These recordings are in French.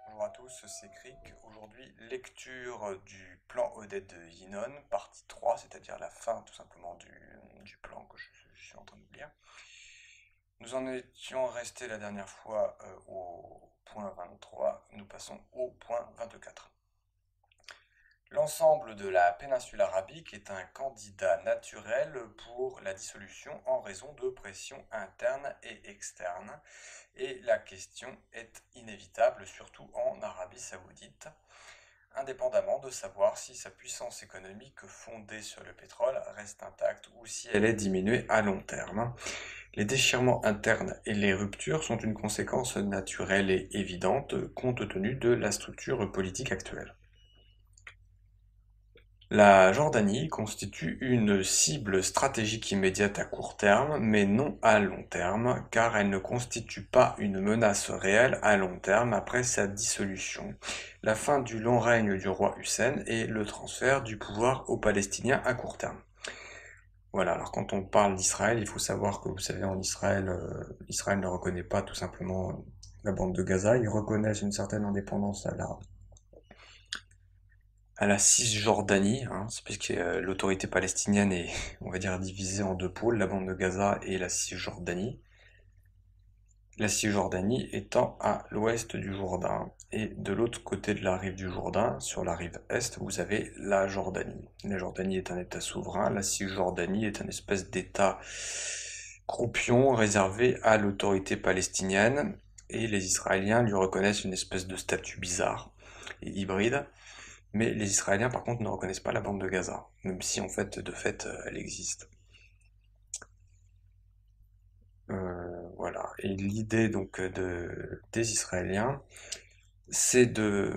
Bonjour à tous, c'est Crick. Aujourd'hui, lecture du plan Odette de Yinon, partie 3, c'est-à-dire la fin tout simplement du plan que je suis en train de vous lire. Nous en étions restés la dernière fois au point 23, nous passons au point 24. L'ensemble de la péninsule arabique est un candidat naturel pour la dissolution en raison de pressions internes et externes, et la question est inévitable, surtout en Arabie saoudite, indépendamment de savoir si sa puissance économique fondée sur le pétrole reste intacte ou si elle est diminuée à long terme. Les déchirements internes et les ruptures sont une conséquence naturelle et évidente compte tenu de la structure politique actuelle. La Jordanie constitue une cible stratégique immédiate à court terme, mais non à long terme, car elle ne constitue pas une menace réelle à long terme après sa dissolution, la fin du long règne du roi Hussein et le transfert du pouvoir aux Palestiniens à court terme. Voilà, alors quand on parle d'Israël, il faut savoir que vous savez, en Israël, Israël ne reconnaît pas tout simplement la bande de Gaza, ils reconnaissent une certaine indépendance à la Cisjordanie, hein, c'est puisque l'autorité palestinienne est, on va dire, divisée en deux pôles, la bande de Gaza et la Cisjordanie. La Cisjordanie étant à l'ouest du Jourdain. Et de l'autre côté de la rive du Jourdain, sur la rive est, vous avez la Jordanie. La Jordanie est un État souverain, la Cisjordanie est un espèce d'État croupion réservé à l'autorité palestinienne, et les Israéliens lui reconnaissent une espèce de statut bizarre et hybride. Mais les Israéliens, par contre, ne reconnaissent pas la bande de Gaza, même si, en fait, de fait, elle existe. Voilà. Et l'idée, donc, des Israéliens, c'est de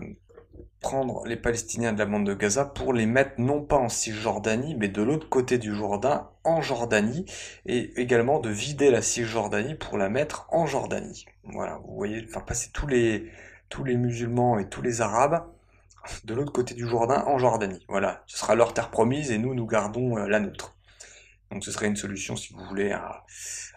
prendre les Palestiniens de la bande de Gaza pour les mettre non pas en Cisjordanie, mais de l'autre côté du Jourdain, en Jordanie, et également de vider la Cisjordanie pour la mettre en Jordanie. Voilà, vous voyez, enfin, passer tous les musulmans et tous les Arabes de l'autre côté du Jourdain en Jordanie. Voilà, ce sera leur terre promise et nous gardons la nôtre. Donc ce serait une solution, si vous voulez, à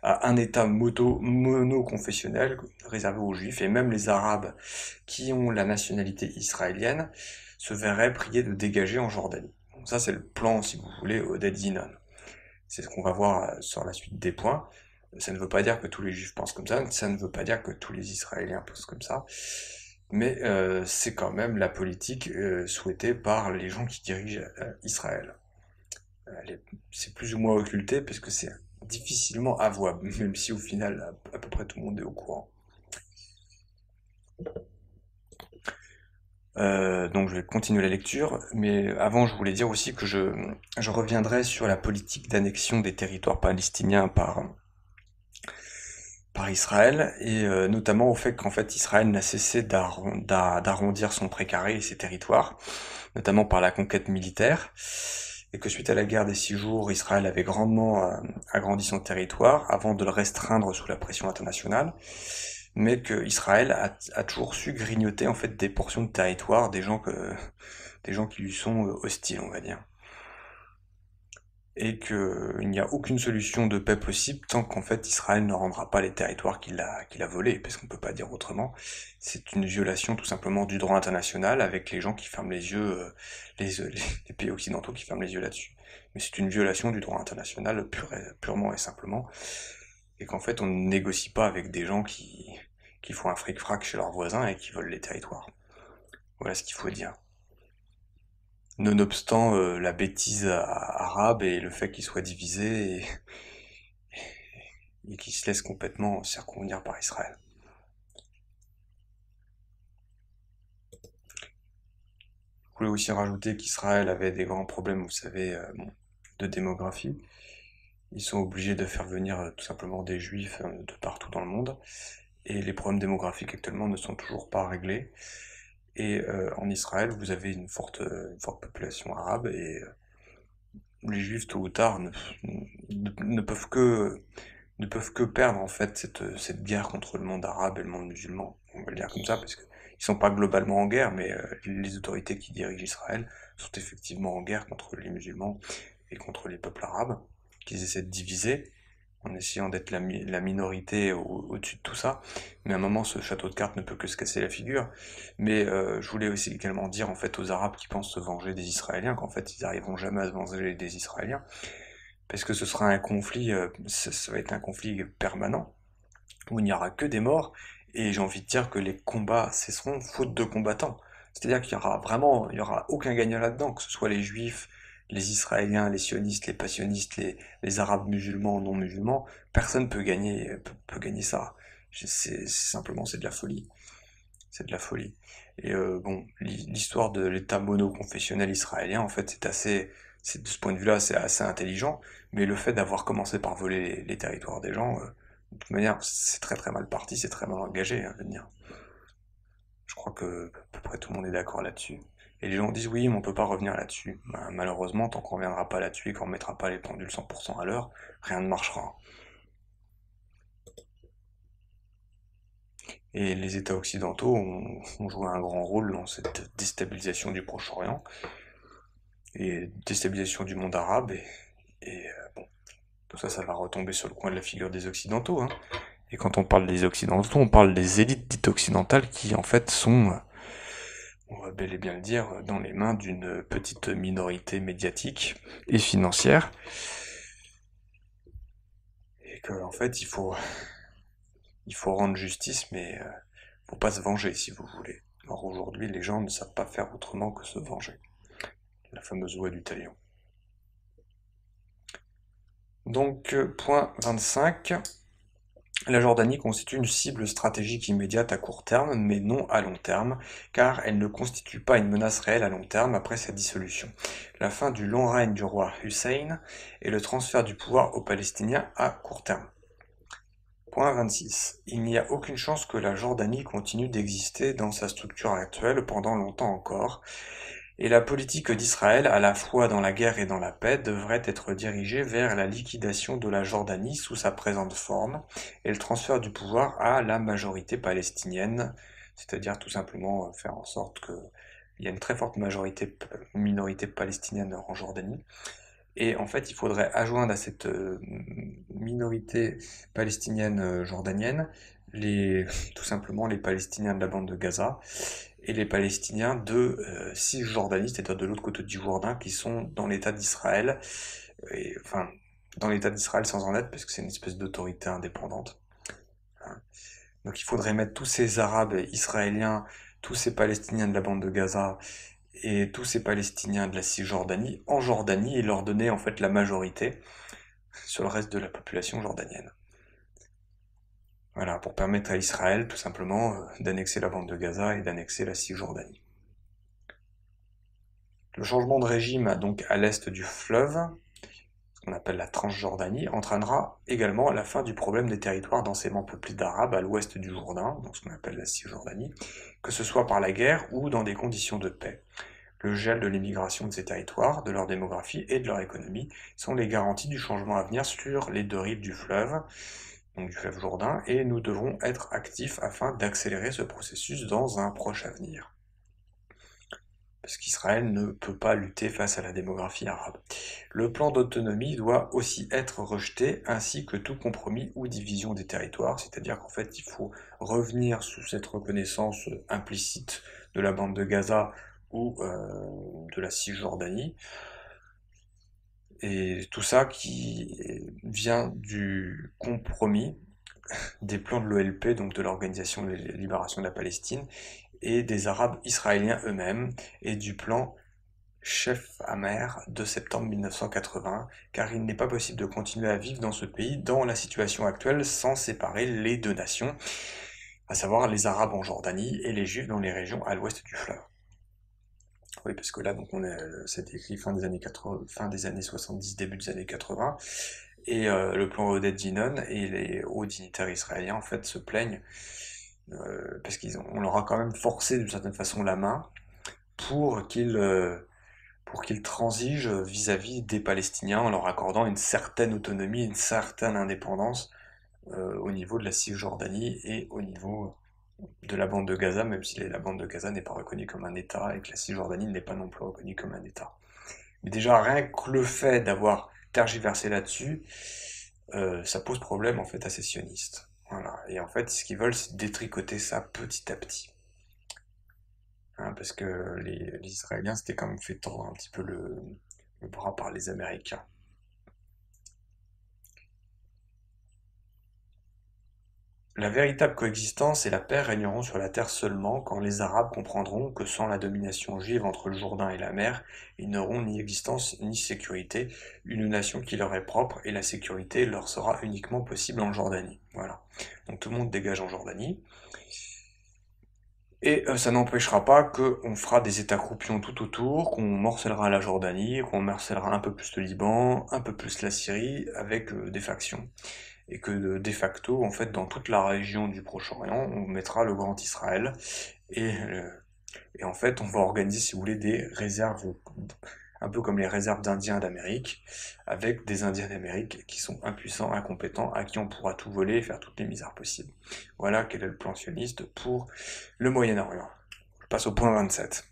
un État mono-confessionnel réservé aux Juifs, et même les Arabes qui ont la nationalité israélienne se verraient priés de dégager en Jordanie. Donc ça c'est le plan, si vous voulez, Oded Yinon. C'est ce qu'on va voir sur la suite des points. Ça ne veut pas dire que tous les Juifs pensent comme ça ne veut pas dire que tous les Israéliens pensent comme ça, mais c'est quand même la politique souhaitée par les gens qui dirigent Israël. C'est plus ou moins occulté parce que c'est difficilement avouable, même si au final à peu près tout le monde est au courant. Donc je vais continuer la lecture, mais avant je voulais dire aussi que je reviendrai sur la politique d'annexion des territoires palestiniens par Israël, et notamment au fait qu'en fait Israël n'a cessé d'arrondir son précaré et ses territoires, notamment par la conquête militaire, et que suite à la guerre des 6 jours, Israël avait grandement agrandi son territoire avant de le restreindre sous la pression internationale, mais que Israël a toujours su grignoter en fait des portions de territoire des gens qui lui sont hostiles, on va dire. Et qu'il n'y a aucune solution de paix possible tant qu'en fait Israël ne rendra pas les territoires qu'il a volés, parce qu'on ne peut pas dire autrement. C'est une violation tout simplement du droit international avec les gens qui ferment les yeux, les pays occidentaux qui ferment les yeux là-dessus. Mais c'est une violation du droit international purement et simplement, et qu'en fait on ne négocie pas avec des gens qui font un fric-frac chez leurs voisins et qui volent les territoires. Voilà ce qu'il faut dire. Nonobstant la bêtise arabe et le fait qu'il soit divisé et qui se laisse complètement circonvenir par Israël. Je voulais aussi rajouter qu'Israël avait des grands problèmes, vous savez, bon, de démographie. Ils sont obligés de faire venir tout simplement des juifs de partout dans le monde, et les problèmes démographiques actuellement ne sont toujours pas réglés. Et en Israël, vous avez une forte population arabe, et les juifs, tôt ou tard, ne peuvent que perdre en fait cette guerre contre le monde arabe et le monde musulman. On va le dire comme ça, parce qu'ils sont pas globalement en guerre, mais les autorités qui dirigent Israël sont effectivement en guerre contre les musulmans et contre les peuples arabes, qu'ils essaient de diviser. en essayant d'être la minorité au-dessus de tout ça. Mais à un moment, ce château de cartes ne peut que se casser la figure. Mais je voulais aussi également dire en fait aux Arabes qui pensent se venger des Israéliens qu'en fait ils n'arriveront jamais à se venger des Israéliens, parce que ce sera un conflit, ça va être un conflit permanent où il n'y aura que des morts, et j'ai envie de dire que les combats cesseront faute de combattants. C'est-à-dire qu'il y aura vraiment, il y aura aucun gagnant là-dedans, que ce soit les juifs, les israéliens, les sionistes, les passionistes, les arabes musulmans, non musulmans, personne peut gagner ça. Simplement, c'est de la folie. C'est de la folie. Et bon, l'histoire de l'État monoconfessionnel israélien, en fait, de ce point de vue-là, c'est assez intelligent, mais le fait d'avoir commencé par voler les territoires des gens, de toute manière, c'est très très mal parti, c'est très mal engagé, hein, je veux dire. Je crois que à peu près tout le monde est d'accord là-dessus. Et les gens disent oui, mais on peut pas revenir là-dessus. Ben, malheureusement, tant qu'on reviendra pas là-dessus et qu'on mettra pas les pendules 100% à l'heure, rien ne marchera. Et les États occidentaux ont joué un grand rôle dans cette déstabilisation du Proche-Orient et déstabilisation du monde arabe. Bon, tout ça, ça va retomber sur le coin de la figure des Occidentaux, hein. Et quand on parle des Occidentaux, on parle des élites dites occidentales qui, en fait, sont, on va bel et bien le dire, dans les mains d'une petite minorité médiatique et financière. Et qu'en fait, il faut rendre justice, mais faut pas se venger, si vous voulez. Or, aujourd'hui, les gens ne savent pas faire autrement que se venger. La fameuse loi du talion. Donc, point 25. La Jordanie constitue une cible stratégique immédiate à court terme, mais non à long terme, car elle ne constitue pas une menace réelle à long terme après sa dissolution. La fin du long règne du roi Hussein et le transfert du pouvoir aux Palestiniens à court terme. Point 26. Il n'y a aucune chance que la Jordanie continue d'exister dans sa structure actuelle pendant longtemps encore, et la politique d'Israël, à la fois dans la guerre et dans la paix, devrait être dirigée vers la liquidation de la Jordanie sous sa présente forme et le transfert du pouvoir à la majorité palestinienne, c'est-à-dire tout simplement faire en sorte qu'il y ait une très forte minorité palestinienne en Jordanie. Et en fait, il faudrait adjoindre à cette minorité palestinienne jordanienne tout simplement les Palestiniens de la bande de Gaza et les Palestiniens de Cisjordanie, c'est-à-dire de l'autre côté du Jourdain, qui sont dans l'État d'Israël, enfin dans l'État d'Israël sans en être, parce que c'est une espèce d'autorité indépendante, hein. Donc il faudrait mettre tous ces Arabes israéliens, tous ces Palestiniens de la bande de Gaza et tous ces Palestiniens de la Cisjordanie en Jordanie et leur donner en fait la majorité sur le reste de la population jordanienne. Voilà, pour permettre à Israël tout simplement d'annexer la bande de Gaza et d'annexer la Cisjordanie. Le changement de régime donc à l'est du fleuve, ce qu'on appelle la Transjordanie, entraînera également la fin du problème des territoires densément peuplés d'Arabes à l'ouest du Jourdain, donc ce qu'on appelle la Cisjordanie, que ce soit par la guerre ou dans des conditions de paix. Le gel de l'immigration de ces territoires, de leur démographie et de leur économie sont les garanties du changement à venir sur les deux rives du fleuve, donc du fleuve Jourdain, et nous devrons être actifs afin d'accélérer ce processus dans un proche avenir. Parce qu'Israël ne peut pas lutter face à la démographie arabe. Le plan d'autonomie doit aussi être rejeté, ainsi que tout compromis ou division des territoires, c'est-à-dire qu'en fait il faut revenir sous cette reconnaissance implicite de la bande de Gaza ou de la Cisjordanie, et tout ça qui vient du compromis des plans de l'OLP, donc de l'Organisation de libération de la Palestine, et des Arabes israéliens eux-mêmes, et du plan Chef Amer de septembre 1980, car il n'est pas possible de continuer à vivre dans ce pays dans la situation actuelle sans séparer les deux nations, à savoir les Arabes en Jordanie et les Juifs dans les régions à l'ouest du fleuve. Oui, parce que là, donc c'est écrit fin des années 80, fin des années 70, début des années 80, et le plan Oded Yinon et les hauts dignitaires israéliens en fait se plaignent parce qu'on leur a quand même forcé d'une certaine façon la main pour qu'ils transigent vis-à-vis des Palestiniens en leur accordant une certaine autonomie, une certaine indépendance au niveau de la Cisjordanie et au niveau de la bande de Gaza, même si la bande de Gaza n'est pas reconnue comme un État et que la Cisjordanie n'est pas non plus reconnue comme un État. Mais déjà, rien que le fait d'avoir tergiversé là-dessus, ça pose problème en fait à ces sionistes. Voilà. Et en fait, ce qu'ils veulent, c'est détricoter ça petit à petit. Hein, parce que les Israéliens s'étaient quand même fait tordre un petit peu le bras par les Américains. La véritable coexistence et la paix régneront sur la terre seulement quand les Arabes comprendront que sans la domination juive entre le Jourdain et la mer, ils n'auront ni existence ni sécurité, une nation qui leur est propre et la sécurité leur sera uniquement possible en Jordanie. Voilà. Donc tout le monde dégage en Jordanie. Et ça n'empêchera pas qu'on fera des États croupions tout autour, qu'on morcellera la Jordanie, qu'on morcellera un peu plus le Liban, un peu plus la Syrie, avec des factions. Et que de facto, en fait, dans toute la région du Proche-Orient, on mettra le Grand Israël. Et, euh, et en fait, on va organiser, si vous voulez, des réserves, un peu comme les réserves d'Indiens d'Amérique, avec des Indiens d'Amérique qui sont impuissants, incompétents, à qui on pourra tout voler et faire toutes les misères possibles. Voilà quel est le plan sioniste pour le Moyen-Orient. Je passe au point 27.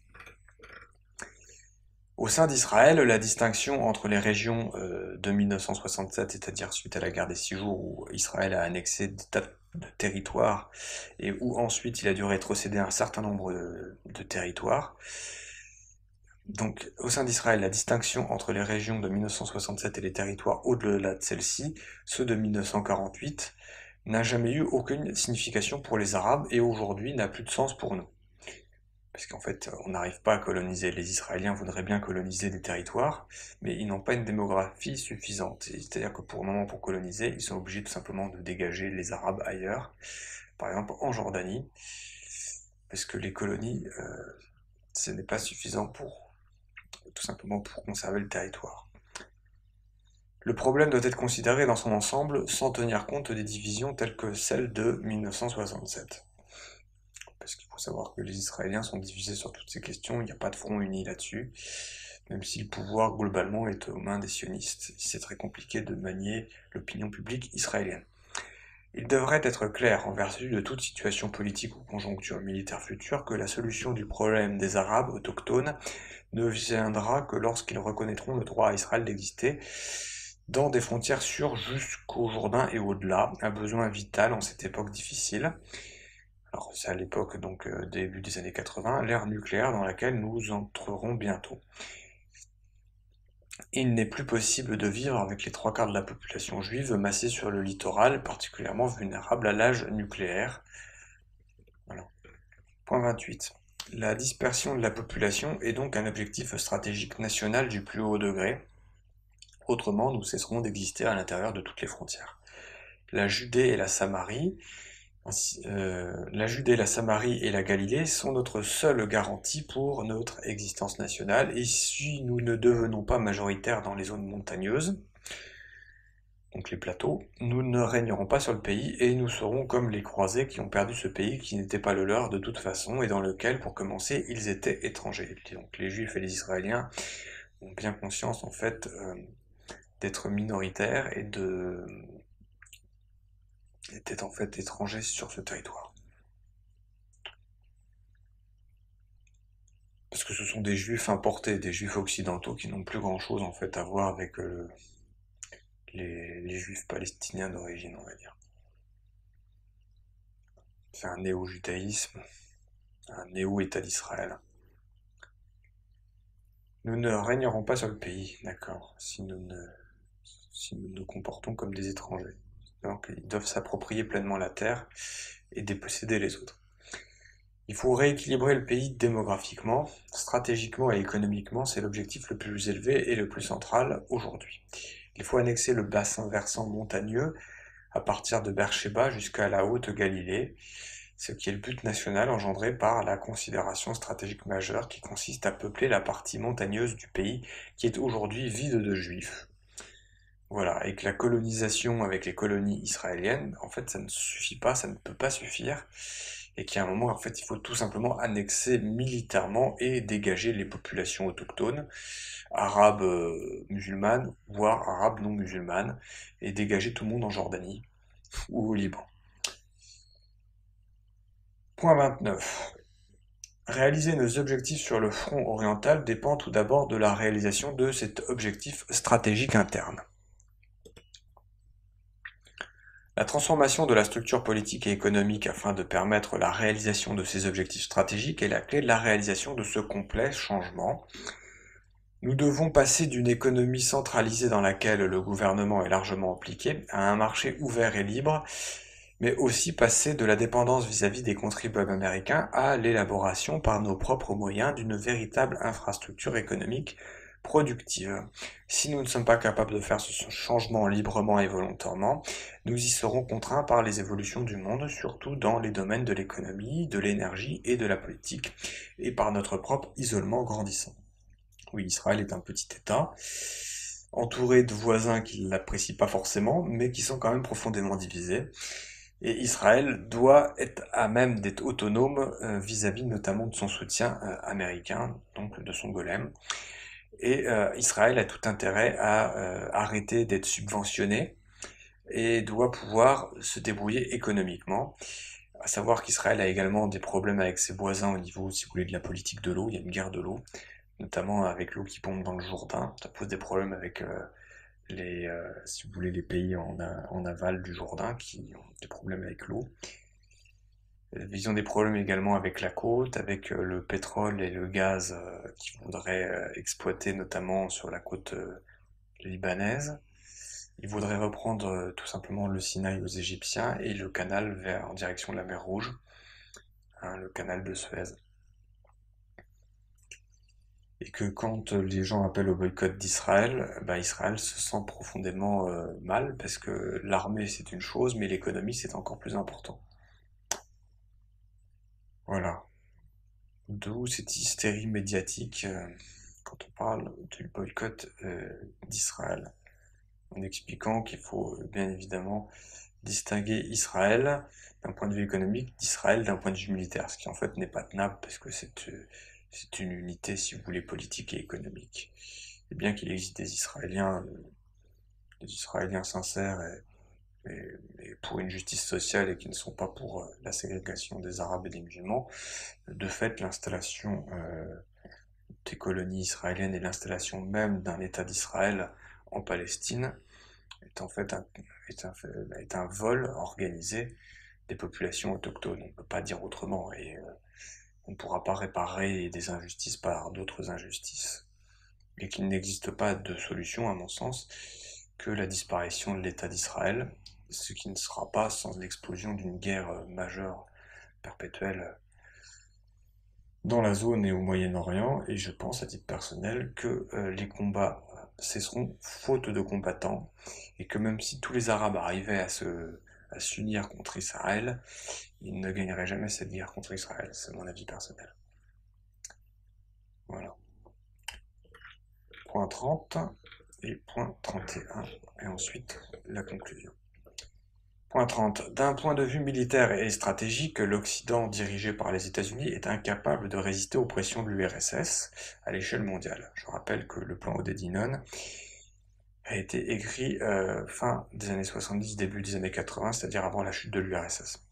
Au sein d'Israël, la distinction entre les régions de 1967, c'est-à-dire suite à la guerre des 6 jours où Israël a annexé des tas de territoires et où ensuite il a dû rétrocéder un certain nombre de territoires. Donc, au sein d'Israël, la distinction entre les régions de 1967 et les territoires au-delà de celle-ci, ceux de 1948, n'a jamais eu aucune signification pour les Arabes et aujourd'hui n'a plus de sens pour nous. Parce qu'en fait, on n'arrive pas à coloniser. Les Israéliens voudraient bien coloniser des territoires, mais ils n'ont pas une démographie suffisante. C'est-à-dire que pour le moment, pour coloniser, ils sont obligés tout simplement de dégager les Arabes ailleurs, par exemple en Jordanie, parce que les colonies, ce n'est pas suffisant pour tout simplement pour conserver le territoire. Le problème doit être considéré dans son ensemble sans tenir compte des divisions telles que celle de 1967. Parce qu'il faut savoir que les Israéliens sont divisés sur toutes ces questions, il n'y a pas de front uni là-dessus, même si le pouvoir globalement est aux mains des sionistes. C'est très compliqué de manier l'opinion publique israélienne. Il devrait être clair, en vertu de toute situation politique ou conjoncture militaire future, que la solution du problème des Arabes autochtones ne viendra que lorsqu'ils reconnaîtront le droit à Israël d'exister dans des frontières sûres jusqu'au Jourdain et au-delà, un besoin vital en cette époque difficile. Alors c'est à l'époque donc début des années 80, l'ère nucléaire dans laquelle nous entrerons bientôt. Il n'est plus possible de vivre avec les 3/4 de la population juive massée sur le littoral, particulièrement vulnérable à l'âge nucléaire. Voilà. Point 28. La dispersion de la population est donc un objectif stratégique national du plus haut degré. Autrement, nous cesserons d'exister à l'intérieur de toutes les frontières. La Judée et la Samarie et la Galilée sont notre seule garantie pour notre existence nationale, et si nous ne devenons pas majoritaires dans les zones montagneuses, donc les plateaux, nous ne régnerons pas sur le pays, et nous serons comme les croisés qui ont perdu ce pays qui n'était pas le leur de toute façon, et dans lequel, pour commencer, ils étaient étrangers. Donc les Juifs et les Israéliens ont bien conscience, en fait, d'être minoritaires et d'être en fait étrangers sur ce territoire. Parce que ce sont des juifs importés, des juifs occidentaux qui n'ont plus grand chose en fait à voir avec les juifs palestiniens d'origine, on va dire. C'est un néo-judaïsme, un néo-État d'Israël. Nous ne régnerons pas sur le pays, d'accord, si nous nous comportons comme des étrangers. Donc ils doivent s'approprier pleinement la terre et déposséder les autres. Il faut rééquilibrer le pays démographiquement, stratégiquement et économiquement, c'est l'objectif le plus élevé et le plus central aujourd'hui. Il faut annexer le bassin versant montagneux à partir de Beersheba jusqu'à la Haute-Galilée, ce qui est le but national engendré par la considération stratégique majeure qui consiste à peupler la partie montagneuse du pays qui est aujourd'hui vide de juifs. Voilà, et que la colonisation avec les colonies israéliennes, en fait, ça ne suffit pas, ça ne peut pas suffire, et qu'à un moment, en fait, il faut tout simplement annexer militairement et dégager les populations autochtones, arabes musulmanes, voire arabes non musulmanes, et dégager tout le monde en Jordanie ou au Liban. Point 29. Réaliser nos objectifs sur le front oriental dépend tout d'abord de la réalisation de cet objectif stratégique interne. La transformation de la structure politique et économique afin de permettre la réalisation de ces objectifs stratégiques est la clé de la réalisation de ce complet changement. Nous devons passer d'une économie centralisée dans laquelle le gouvernement est largement impliqué à un marché ouvert et libre, mais aussi passer de la dépendance vis-à-vis des contribuables américains à l'élaboration par nos propres moyens d'une véritable infrastructure économique productive. Si nous ne sommes pas capables de faire ce changement librement et volontairement, nous y serons contraints par les évolutions du monde, surtout dans les domaines de l'économie, de l'énergie et de la politique, et par notre propre isolement grandissant. Oui, Israël est un petit État, entouré de voisins qui ne l'apprécient pas forcément, mais qui sont quand même profondément divisés. Et Israël doit être à même d'être autonome vis-à-vis notamment de son soutien américain, donc de son golem. Et Israël a tout intérêt à arrêter d'être subventionné et doit pouvoir se débrouiller économiquement. À savoir qu'Israël a également des problèmes avec ses voisins au niveau, si vous voulez, de la politique de l'eau. Il y a une guerre de l'eau, notamment avec l'eau qui pompe dans le Jourdain. Ça pose des problèmes avec si vous voulez, les pays en aval du Jourdain qui ont des problèmes avec l'eau. Ils ont des problèmes également avec la côte, avec le pétrole et le gaz qu'ils voudraient exploiter notamment sur la côte libanaise. Ils voudraient reprendre tout simplement le Sinaï aux Égyptiens et le canal en direction de la mer Rouge, hein, le canal de Suez. Et que quand les gens appellent au boycott d'Israël, bah, Israël se sent profondément mal parce que l'armée c'est une chose, mais l'économie c'est encore plus important. Voilà. D'où cette hystérie médiatique quand on parle du boycott d'Israël, en expliquant qu'il faut bien évidemment distinguer Israël d'un point de vue économique d'Israël d'un point de vue militaire, ce qui en fait n'est pas tenable parce que c'est une unité, si vous voulez, politique et économique. Et bien qu'il existe des Israéliens sincères et pour une justice sociale et qui ne sont pas pour la ségrégation des Arabes et des musulmans, de fait, l'installation des colonies israéliennes et l'installation même d'un État d'Israël en Palestine est en fait est un vol organisé des populations autochtones. On ne peut pas dire autrement et on ne pourra pas réparer des injustices par d'autres injustices. Et qu'il n'existe pas de solution, à mon sens, que la disparition de l'État d'Israël, ce qui ne sera pas sans l'explosion d'une guerre majeure perpétuelle dans la zone et au Moyen-Orient, et je pense à titre personnel que les combats cesseront faute de combattants, et que même si tous les Arabes arrivaient à s'unir contre Israël, ils ne gagneraient jamais cette guerre contre Israël, c'est mon avis personnel. Voilà. Point 30 et point 31, et ensuite la conclusion. Point 30. D'un point de vue militaire et stratégique, l'Occident, dirigé par les États-Unis, est incapable de résister aux pressions de l'URSS à l'échelle mondiale. Je rappelle que le plan Odedinon a été écrit fin des années 70, début des années 80, c'est-à-dire avant la chute de l'URSS.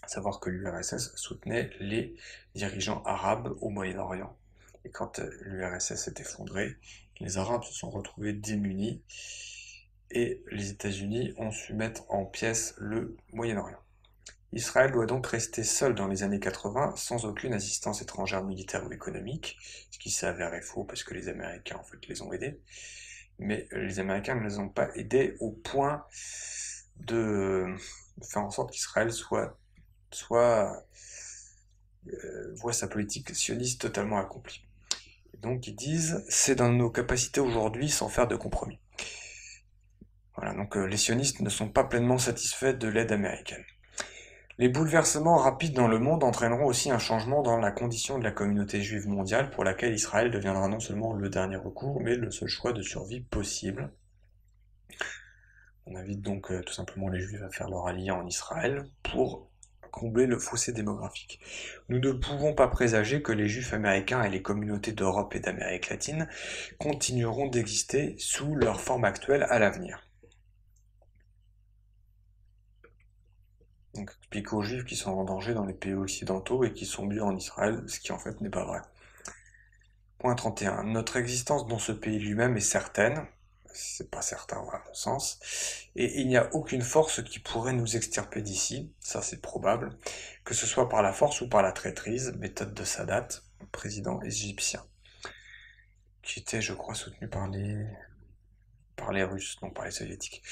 À savoir que l'URSS soutenait les dirigeants arabes au Moyen-Orient. Et quand l'URSS s'est effondrée, les Arabes se sont retrouvés démunis et les États-Unis ont su mettre en pièces le Moyen-Orient. Israël doit donc rester seul dans les années 80 sans aucune assistance étrangère militaire ou économique, ce qui s'est avéré faux parce que les Américains en fait les ont aidés. Mais les Américains ne les ont pas aidés au point de faire en sorte qu'Israël voit sa politique sioniste totalement accomplie. Et donc ils disent c'est dans nos capacités aujourd'hui sans faire de compromis. Voilà, donc les sionistes ne sont pas pleinement satisfaits de l'aide américaine. Les bouleversements rapides dans le monde entraîneront aussi un changement dans la condition de la communauté juive mondiale pour laquelle Israël deviendra non seulement le dernier recours, mais le seul choix de survie possible. On invite donc tout simplement les juifs à faire leur allié en Israël pour combler le fossé démographique. Nous ne pouvons pas présager que les juifs américains et les communautés d'Europe et d'Amérique latine continueront d'exister sous leur forme actuelle à l'avenir. Donc expliquer aux juifs qui sont en danger dans les pays occidentaux et qui sont mieux en Israël, ce qui en fait n'est pas vrai. Point 31. Notre existence dans ce pays lui-même est certaine, c'est pas certain à mon sens. Et il n'y a aucune force qui pourrait nous extirper d'ici, ça c'est probable, que ce soit par la force ou par la traîtrise, méthode de Sadat, président égyptien, qui était, je crois, soutenu par les Russes, non par les Soviétiques.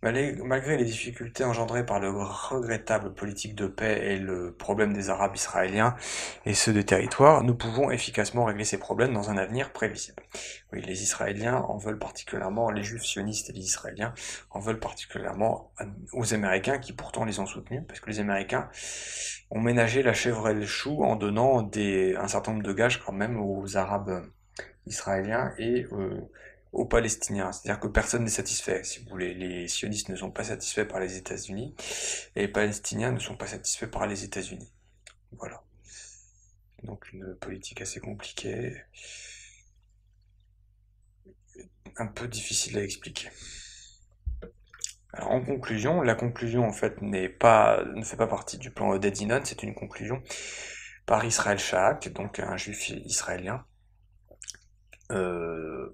Malgré les difficultés engendrées par le regrettable politique de paix et le problème des Arabes israéliens et ceux des territoires, nous pouvons efficacement régler ces problèmes dans un avenir prévisible. Oui, les Israéliens en veulent particulièrement, les Juifs sionistes et les Israéliens en veulent particulièrement aux Américains qui pourtant les ont soutenus, parce que les Américains ont ménagé la chèvre et le chou en donnant un certain nombre de gages quand même aux Arabes israéliens et aux Palestiniens. C'est-à-dire que personne n'est satisfait. Si vous voulez, les sionistes ne sont pas satisfaits par les États-Unis et les Palestiniens ne sont pas satisfaits par les États-Unis. Voilà. Donc une politique assez compliquée, un peu difficile à expliquer. Alors en conclusion, la conclusion en fait ne fait pas partie du plan Oded-Inon, c'est une conclusion par Israël Shaak, donc un juif israélien,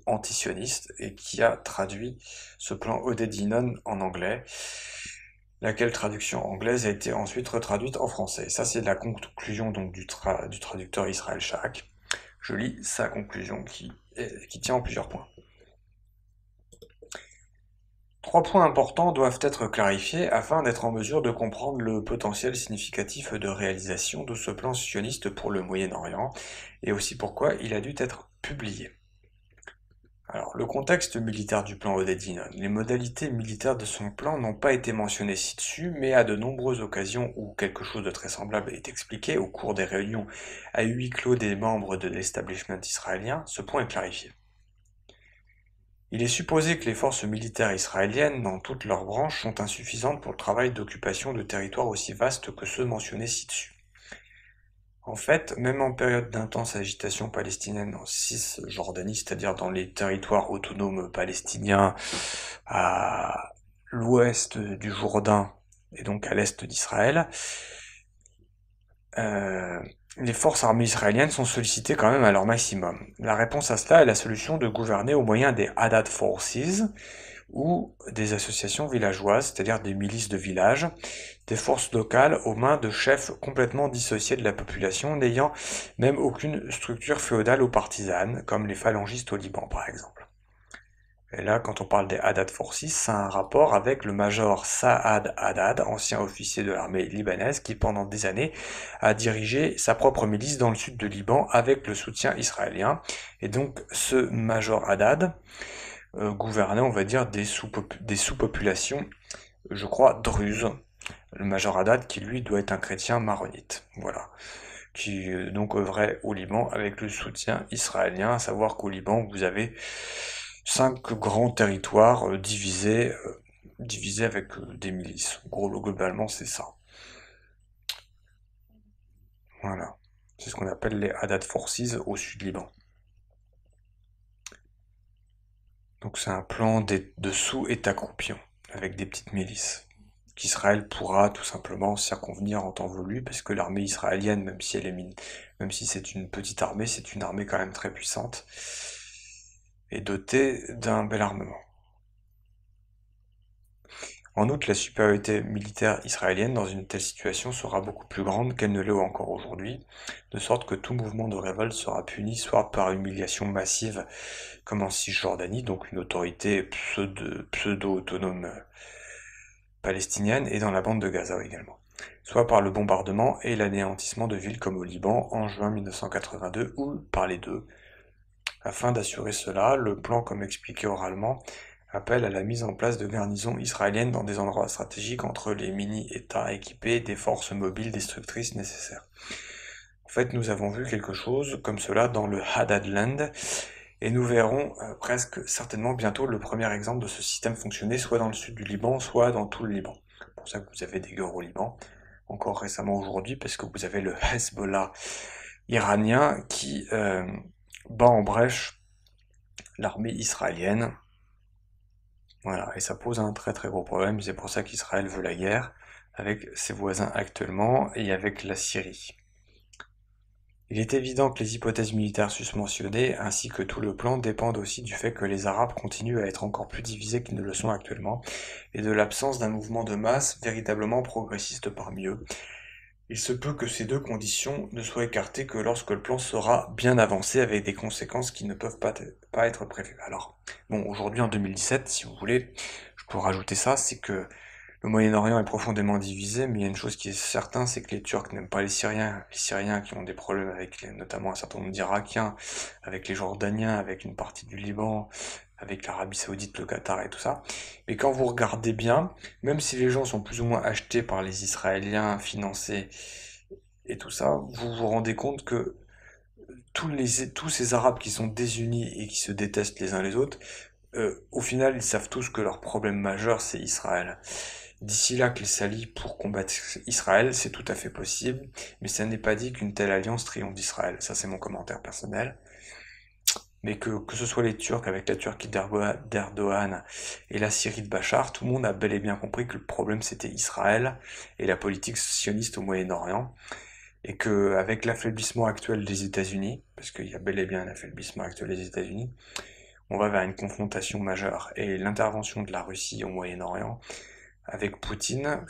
antisioniste et qui a traduit ce plan Oded-Inon en anglais, laquelle traduction anglaise a été ensuite retraduite en français. Ça c'est la conclusion donc du traducteur Israël Shaak. Je lis sa conclusion qui tient en plusieurs points. 3 points importants doivent être clarifiés afin d'être en mesure de comprendre le potentiel significatif de réalisation de ce plan sioniste pour le Moyen-Orient et aussi pourquoi il a dû être publié. Alors, le contexte militaire du plan Oded-Inon. Les modalités militaires de son plan n'ont pas été mentionnées ci-dessus, mais à de nombreuses occasions où quelque chose de très semblable est expliqué au cours des réunions à huis clos des membres de l'establishment israélien, ce point est clarifié. Il est supposé que les forces militaires israéliennes, dans toutes leurs branches, sont insuffisantes pour le travail d'occupation de territoires aussi vastes que ceux mentionnés ci-dessus. En fait, même en période d'intense agitation palestinienne en Cisjordanie, c'est-à-dire dans les territoires autonomes palestiniens à l'ouest du Jourdain et donc à l'est d'Israël, les forces armées israéliennes sont sollicitées quand même à leur maximum. La réponse à cela est la solution de gouverner au moyen des Haddad Forces, ou des associations villageoises, c'est-à-dire des milices de village, des forces locales aux mains de chefs complètement dissociés de la population, n'ayant même aucune structure féodale ou partisane, comme les phalangistes au Liban par exemple. Et là, quand on parle des Haddad Forces, ça a un rapport avec le major Saad Haddad, ancien officier de l'armée libanaise, qui pendant des années a dirigé sa propre milice dans le sud du Liban avec le soutien israélien. Et donc ce major Haddad gouvernait, on va dire, des sous-populations, je crois, druzes. Le major Haddad, qui lui doit être un chrétien maronite. Voilà. Qui donc œuvrait au Liban avec le soutien israélien, à savoir qu'au Liban, vous avez 5 grands territoires divisés avec des milices. Globalement, c'est ça. Voilà. C'est ce qu'on appelle les Haddad Forces au sud Liban. Donc c'est un plan de sous-État croupion, avec des petites milices, qu'Israël pourra tout simplement circonvenir en temps voulu, parce que l'armée israélienne, même si c'est une petite armée, c'est une armée quand même très puissante, et dotée d'un bel armement. En outre, la supériorité militaire israélienne dans une telle situation sera beaucoup plus grande qu'elle ne l'est encore aujourd'hui, de sorte que tout mouvement de révolte sera puni soit par humiliation massive, comme en Cisjordanie, donc une autorité pseudo-autonome palestinienne, et dans la bande de Gaza également, soit par le bombardement et l'anéantissement de villes comme au Liban en juin 1982, ou par les deux. Afin d'assurer cela, le plan, comme expliqué oralement, appelle à la mise en place de garnisons israéliennes dans des endroits stratégiques entre les mini-États équipés des forces mobiles destructrices nécessaires. En fait, nous avons vu quelque chose comme cela dans le Haddadland, et nous verrons presque certainement bientôt le premier exemple de ce système fonctionner, soit dans le sud du Liban, soit dans tout le Liban. C'est pour ça que vous avez des guerres au Liban, encore récemment aujourd'hui, parce que vous avez le Hezbollah iranien qui bat en brèche l'armée israélienne. Voilà, et ça pose un très très gros problème, c'est pour ça qu'Israël veut la guerre avec ses voisins actuellement et avec la Syrie. Il est évident que les hypothèses militaires susmentionnées, ainsi que tout le plan, dépendent aussi du fait que les Arabes continuent à être encore plus divisés qu'ils ne le sont actuellement, et de l'absence d'un mouvement de masse véritablement progressiste parmi eux. Il se peut que ces deux conditions ne soient écartées que lorsque le plan sera bien avancé avec des conséquences qui ne peuvent pas être prévues. Alors, bon, aujourd'hui en 2017, si vous voulez, je peux rajouter ça, c'est que le Moyen-Orient est profondément divisé, mais il y a une chose qui est certaine, c'est que les Turcs n'aiment pas les Syriens qui ont des problèmes avec notamment un certain nombre d'Irakiens, avec les Jordaniens, avec une partie du Liban, avec l'Arabie Saoudite, le Qatar et tout ça. Mais quand vous regardez bien, même si les gens sont plus ou moins achetés par les Israéliens, financés et tout ça, vous vous rendez compte que tous ces Arabes qui sont désunis et qui se détestent les uns les autres, au final, ils savent tous que leur problème majeur, c'est Israël. D'ici là qu'ils s'allient pour combattre Israël, c'est tout à fait possible, mais ça n'est pas dit qu'une telle alliance triomphe d'Israël. Ça, c'est mon commentaire personnel. Mais que ce soit les Turcs avec la Turquie d'Erdogan et la Syrie de Bachar, tout le monde a bel et bien compris que le problème c'était Israël et la politique sioniste au Moyen-Orient, et que avec l'affaiblissement actuel des États-Unis, parce qu'il y a bel et bien un affaiblissement actuel des États-Unis, on va vers une confrontation majeure. Et l'intervention de la Russie au Moyen-Orient avec Poutine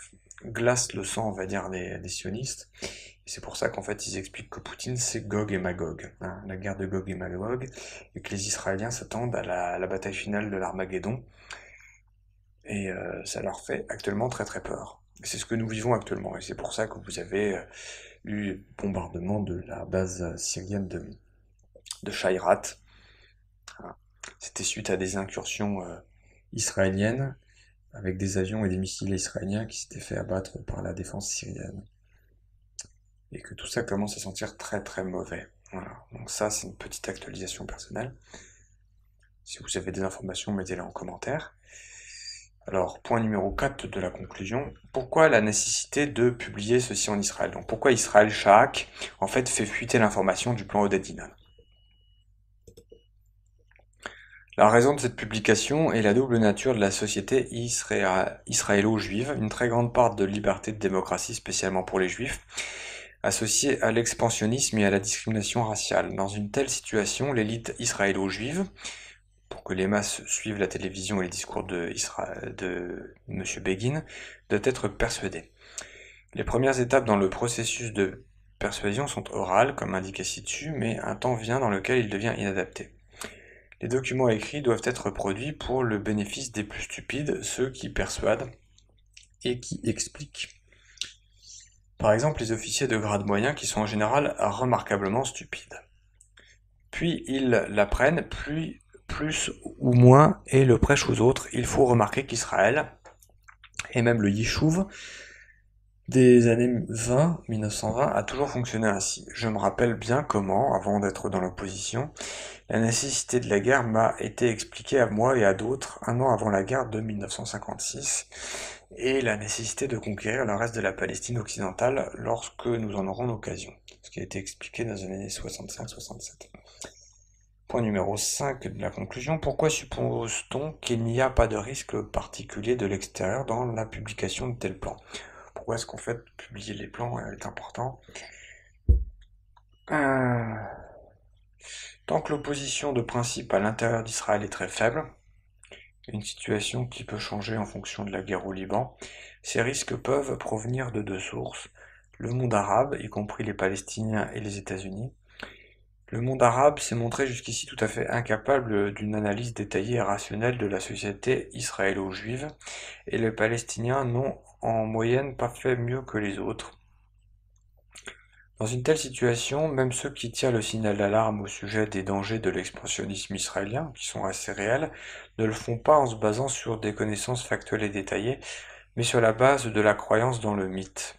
glace le sang, on va dire, des sionistes. Et c'est pour ça qu'en fait, ils expliquent que Poutine, c'est Gog et Magog, hein, la guerre de Gog et Magog, et que les Israéliens s'attendent à la bataille finale de l'Armageddon, et ça leur fait actuellement très très peur. Et c'est ce que nous vivons actuellement, et c'est pour ça que vous avez eu bombardement de la base syrienne de Shayrat. Hein. C'était suite à des incursions israéliennes, avec des avions et des missiles israéliens qui s'étaient fait abattre par la défense syrienne. Et que tout ça commence à sentir très très mauvais. Voilà, donc ça c'est une petite actualisation personnelle. Si vous avez des informations, mettez-les en commentaire. Alors, point numéro 4 de la conclusion. Pourquoi la nécessité de publier ceci en Israël? Donc pourquoi Israël Shahak en fait fait fuiter l'information du plan Oded Dinan? La raison de cette publication est la double nature de la société israélo-juive, une très grande part de liberté de démocratie, spécialement pour les juifs, associée à l'expansionnisme et à la discrimination raciale. Dans une telle situation, l'élite israélo-juive, pour que les masses suivent la télévision et les discours de M. Begin, doit être persuadée. Les premières étapes dans le processus de persuasion sont orales, comme indiqué ci-dessus, mais un temps vient dans lequel il devient inadapté. Les documents écrits doivent être produits pour le bénéfice des plus stupides, ceux qui persuadent et qui expliquent. Par exemple, les officiers de grade moyen qui sont en général remarquablement stupides. Puis ils l'apprennent, plus ou moins, et le prêchent aux autres. Il faut remarquer qu'Israël, et même le Yishuv, des années 1920, a toujours fonctionné ainsi. Je me rappelle bien comment, avant d'être dans l'opposition, la nécessité de la guerre m'a été expliquée à moi et à d'autres un an avant la guerre de 1956, et la nécessité de conquérir le reste de la Palestine occidentale lorsque nous en aurons l'occasion, ce qui a été expliqué dans les années 65-67. Point numéro 5 de la conclusion. Pourquoi suppose-t-on qu'il n'y a pas de risque particulier de l'extérieur dans la publication de tels plans? Pourquoi est-ce qu'en fait publier les plans est important? Euh, Tant que l'opposition de principe à l'intérieur d'Israël est très faible, une situation qui peut changer en fonction de la guerre au Liban, ces risques peuvent provenir de deux sources: le monde arabe, y compris les Palestiniens et les États-Unis. Le monde arabe s'est montré jusqu'ici tout à fait incapable d'une analyse détaillée et rationnelle de la société israélo-juive, et les Palestiniens n'ont en moyenne pas fait mieux que les autres. Dans une telle situation, même ceux qui tirent le signal d'alarme au sujet des dangers de l'expansionnisme israélien, qui sont assez réels, ne le font pas en se basant sur des connaissances factuelles et détaillées, mais sur la base de la croyance dans le mythe.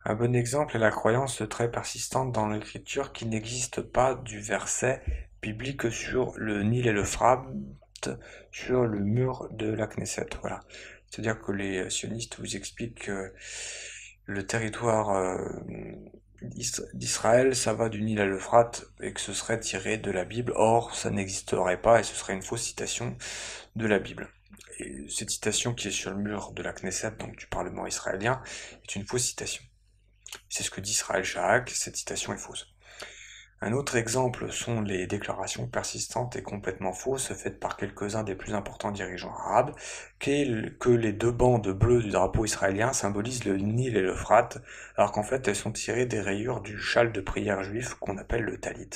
Un bon exemple est la croyance très persistante dans l'écriture qu'il n'existe pas du verset biblique sur le Nil et l'Euphrate sur le mur de la Knesset. Voilà. C'est-à-dire que les sionistes vous expliquent que le territoire d'Israël, ça va du Nil à l'Euphrate et que ce serait tiré de la Bible. Or, ça n'existerait pas et ce serait une fausse citation de la Bible. Et cette citation qui est sur le mur de la Knesset, donc du Parlement israélien, est une fausse citation. C'est ce que dit Israël Shahak, cette citation est fausse. Un autre exemple sont les déclarations persistantes et complètement fausses faites par quelques-uns des plus importants dirigeants arabes, que les deux bandes bleues du drapeau israélien symbolisent le Nil et l'Euphrate, alors qu'en fait elles sont tirées des rayures du châle de prière juif qu'on appelle le talit.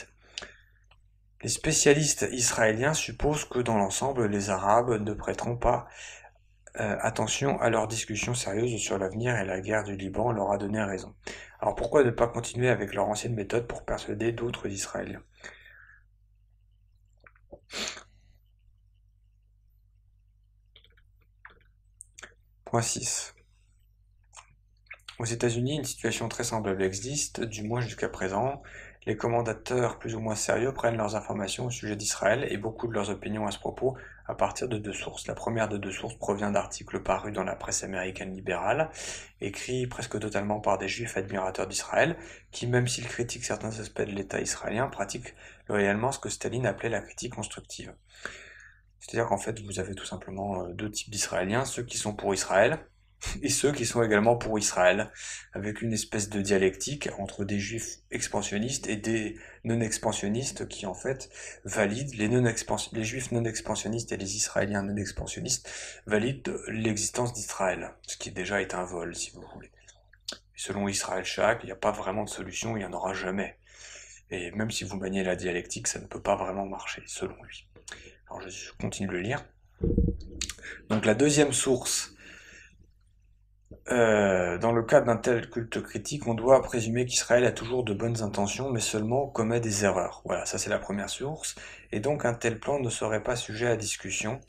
Les spécialistes israéliens supposent que dans l'ensemble, les Arabes ne prêteront pas attention à leurs discussions sérieuses sur l'avenir et la guerre du Liban leur a donné raison. Alors pourquoi ne pas continuer avec leur ancienne méthode pour persuader d'autres Israéliens? Point 6. Aux États-Unis, une situation très semblable existe, du moins jusqu'à présent. Les commentateurs plus ou moins sérieux prennent leurs informations au sujet d'Israël et beaucoup de leurs opinions à ce propos à partir de deux sources. La première de deux sources provient d'articles parus dans la presse américaine libérale, écrits presque totalement par des juifs admirateurs d'Israël, qui, même s'ils critiquent certains aspects de l'État israélien, pratiquent loyalement ce que Staline appelait la critique constructive. C'est-à-dire qu'en fait, vous avez tout simplement deux types d'Israéliens, ceux qui sont pour Israël, et ceux qui sont également pour Israël, avec une espèce de dialectique entre des juifs expansionnistes et des non-expansionnistes qui en fait valident les juifs non-expansionnistes et les Israéliens non-expansionnistes valident l'existence d'Israël, ce qui déjà est un vol si vous voulez. Selon Israël Shack, il n'y a pas vraiment de solution, il n'y en aura jamais. Et même si vous maniez la dialectique, ça ne peut pas vraiment marcher, selon lui. Alors je continue de le lire. Donc la deuxième source. Dans le cas d'un tel culte critique, on doit présumer qu'Israël a toujours de bonnes intentions, mais seulement commet des erreurs. Voilà, ça c'est la première source. Et donc un tel plan ne serait pas sujet à discussion,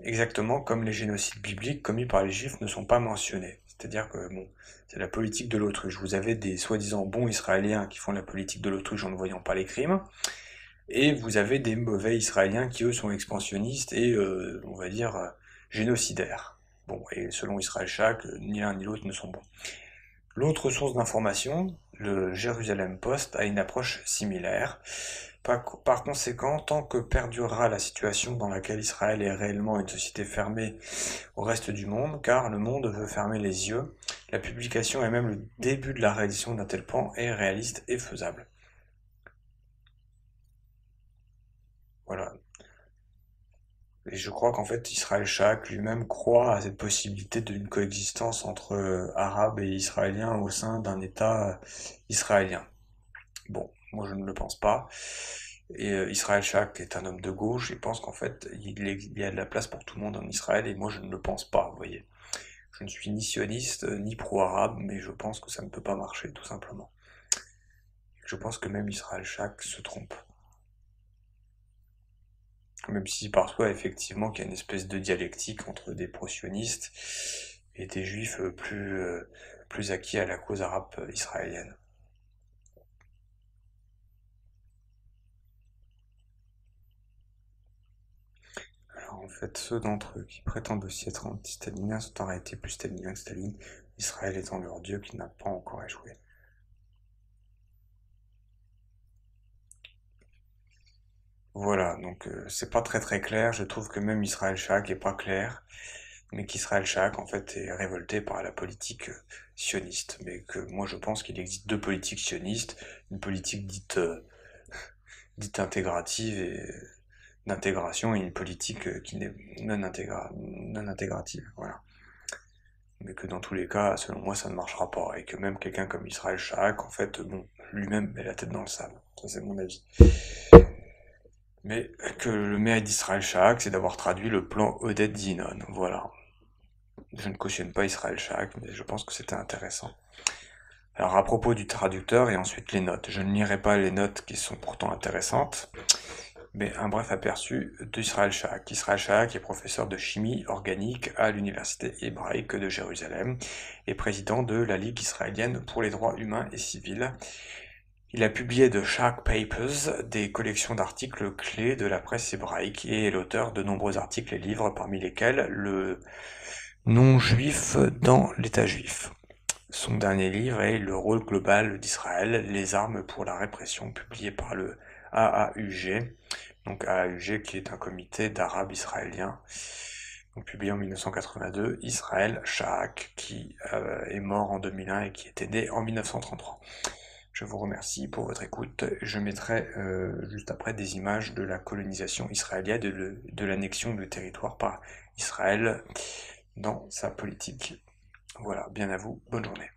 exactement comme les génocides bibliques commis par les Juifs ne sont pas mentionnés. C'est-à-dire que, bon, c'est la politique de l'autruche. Vous avez des soi-disant bons Israéliens qui font la politique de l'autruche en ne voyant pas les crimes, et vous avez des mauvais Israéliens qui, eux, sont expansionnistes et, on va dire, génocidaires. Bon, et selon Israël Shack, ni l'un ni l'autre ne sont bons. L'autre source d'information, le Jérusalem Post, a une approche similaire. Par conséquent, tant que perdurera la situation dans laquelle Israël est réellement une société fermée au reste du monde, car le monde veut fermer les yeux, la publication et même le début de la réalisation d'un tel plan est réaliste et faisable. Voilà. Et je crois qu'en fait, Israël Shack lui-même croit à cette possibilité d'une coexistence entre Arabes et Israéliens au sein d'un État israélien. Bon, moi je ne le pense pas. Et Israël Shack est un homme de gauche et pense qu'en fait, il y a de la place pour tout le monde en Israël et moi je ne le pense pas, vous voyez. Je ne suis ni sioniste ni pro-arabe, mais je pense que ça ne peut pas marcher, tout simplement. Je pense que même Israël Shack se trompe. Même s'il perçoit effectivement qu'il y a une espèce de dialectique entre des pro-sionistes et des juifs plus acquis à la cause arabe israélienne. Alors en fait, ceux d'entre eux qui prétendent aussi être anti-staliniens sont en réalité plus staliniens que Staline, Israël étant leur dieu qui n'a pas encore échoué. Voilà, donc c'est pas très très clair, je trouve que même Israël Shack est pas clair, mais qu'Israël Shack en fait est révolté par la politique sioniste, mais que moi je pense qu'il existe deux politiques sionistes, une politique dite intégrative et d'intégration et une politique qui n'est non intégrative, voilà. Mais que dans tous les cas, selon moi, ça ne marchera pas, et que même quelqu'un comme Israël Shack, en fait, bon, lui-même met la tête dans le sable, ça c'est mon avis. Mais que le mérite d'Israël Shack, c'est d'avoir traduit le plan Oded Zinon, voilà. Je ne cautionne pas Israël Shack, mais je pense que c'était intéressant. Alors à propos du traducteur et ensuite les notes, je ne lirai pas les notes qui sont pourtant intéressantes, mais un bref aperçu d'Israël Shack. Israël Shack est professeur de chimie organique à l'université hébraïque de Jérusalem et président de la Ligue israélienne pour les droits humains et civils. Il a publié de Shack Papers, des collections d'articles clés de la presse hébraïque et est l'auteur de nombreux articles et livres, parmi lesquels le non-juif dans l'État juif. Son dernier livre est Le rôle global d'Israël, les armes pour la répression, publié par le AAUG, donc AAUG qui est un comité d'Arabes israéliens, donc publié en 1982, Israël Shaak, qui est mort en 2001 et qui était né en 1933. Je vous remercie pour votre écoute. Je mettrai juste après des images de la colonisation israélienne, de l'annexion de territoire par Israël dans sa politique. Voilà, bien à vous, bonne journée.